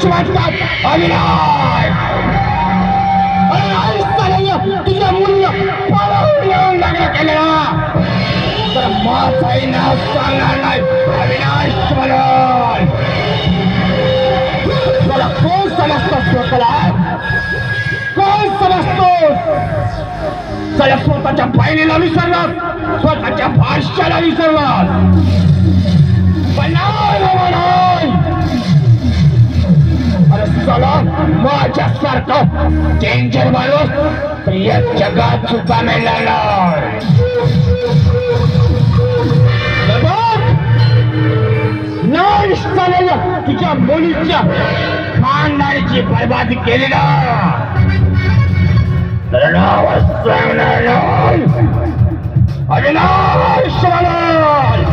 म्हणतात अविनाश तुझ्या मुलीला पळवून येऊन लग्न केलेला तर माझाही नाव सांगणार नाही अविनाश म्हणून तुला कोण समजतो स्वतःला कोण समजतो त्याला स्वतःच्या बहिणीला विसरलास स्वतःच्या भाष्याला विसरलास पण नाही अरे चला माझ्यासारखं डेंजर माणूस या जगात सुद्धा नाही लागणार तुझ्या मुलीच्या खानदारीची बर्बादी केली ना तर नाव सांगणार अविनाश म्हणून